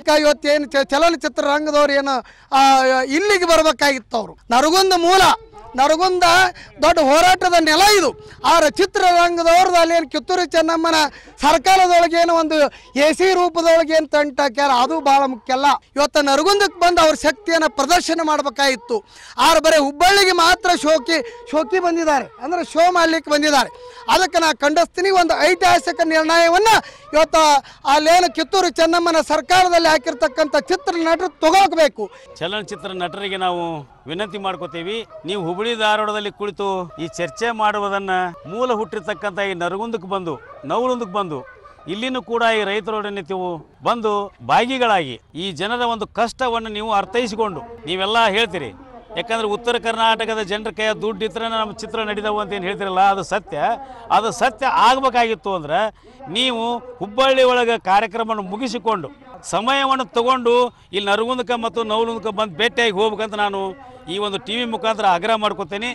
ಅದಕ್ಕೆ ಇವತ್ತೇನು ಚಲನಚಿತ್ರ ರಂಗದವ್ರು ಏನು ಇಲ್ಲಿಗೆ ಬರಬೇಕಾಗಿತ್ತು. ಅವರು ನರಗುಂದ ಮೂಲ, ನರಗುಂದ ದೊಡ್ಡ ಹೋರಾಟದ ನೆಲ ಇದು. ಆದ್ರೆ ಚಿತ್ರರಂಗದವ್ರದ್ದು ಅಲ್ಲೇನು ಕಿತ್ತೂರು ಚೆನ್ನಮ್ಮನ ಸರ್ಕಾರದೊಳಗೆ ಏನು ಒಂದು AC ರೂಪದೊಳಗೆ ಏನು ತಂಟ ಹಾಕ್ಯಾರ, ಅದು ಭಾಳ ಮುಖ್ಯ ಅಲ್ಲ. ಇವತ್ತು ನರಗುಂದಕ್ಕೆ ಬಂದು ಅವ್ರ ಶಕ್ತಿಯನ್ನು ಪ್ರದರ್ಶನ ಮಾಡಬೇಕಾಗಿತ್ತು. ಆದ್ರೆ ಬರೀ ಹುಬ್ಬಳ್ಳಿಗೆ ಮಾತ್ರ ಶೋಕಿ ಬಂದಿದ್ದಾರೆ, ಅಂದರೆ ಶೋ ಮಾಡಲಿಕ್ಕೆ ಬಂದಿದ್ದಾರೆ. ಅದಕ್ಕೆ ನಾ ಖಂಡಿಸ್ತೀನಿ. ಒಂದು ಐತಿಹಾಸಿಕ ನಿರ್ಣಯವನ್ನು ಇವತ್ತು ಅಲ್ಲೇನು ಕಿತ್ತೂರು ಚೆನ್ನಮ್ಮನ ಸರ್ಕಾರದಲ್ಲಿ ಹಾಕಿರ್ತಕ್ಕಂಥ ಚಿತ್ರ ನಟರು ತಗೋಬೇಕು. ಚಲನಚಿತ್ರ ನಟರಿಗೆ ನಾವು ವಿನಂತಿ ಮಾಡ್ಕೋತೀವಿ, ನೀವು ಹುಬ್ಬಳ್ಳಿ ಧಾರವಾಡದಲ್ಲಿ ಕುಳಿತು ಈ ಚರ್ಚೆ ಮಾಡುವುದನ್ನ ಮೂಲ ಹುಟ್ಟಿರ್ತಕ್ಕಂಥ ಈ ನರಗುಂದಕ್ಕೆ ಬಂದು ನವಲುಂದಕ್ಕೆ ಬಂದು ಇಲ್ಲಿನೂ ಕೂಡ ಈ ರೈತರೊಡನೆ ನೀವು ಬಂದು ಭಾಗಿಗಳಾಗಿ ಈ ಜನರ ಒಂದು ಕಷ್ಟವನ್ನು ನೀವು ಅರ್ಥೈಸಿಕೊಂಡು ನೀವೆಲ್ಲ ಹೇಳ್ತೀರಿ. ಯಾಕಂದ್ರೆ ಉತ್ತರ ಕರ್ನಾಟಕದ ಜನರ ಕೈಯ ದುಡ್ಡು ಇದ್ರೆ ನಮ್ಮ ಚಿತ್ರ ನಡೀತಾವು ಅಂತ ಏನು ಹೇಳ್ತಿರಲ್ಲ, ಅದು ಸತ್ಯ ಆಗಬೇಕಾಗಿತ್ತು ಅಂದ್ರೆ ನೀವು ಹುಬ್ಬಳ್ಳಿ ಒಳಗೆ ಕಾರ್ಯಕ್ರಮವನ್ನು ಮುಗಿಸಿಕೊಂಡು ಸಮಯವನ್ನು ತಗೊಂಡು ಇಲ್ಲಿ ನರಗುಂದಕ್ಕೆ ಮತ್ತು ನವಲುಂದಕ್ಕೆ ಬಂದು ಭೇಟಿಯಾಗಿ ಹೋಗ್ಬೇಕಂತ ನಾನು ಈ ಒಂದು TV ಮುಖಾಂತರ ಆಗ್ರಹ ಮಾಡ್ಕೋತೇನೆ.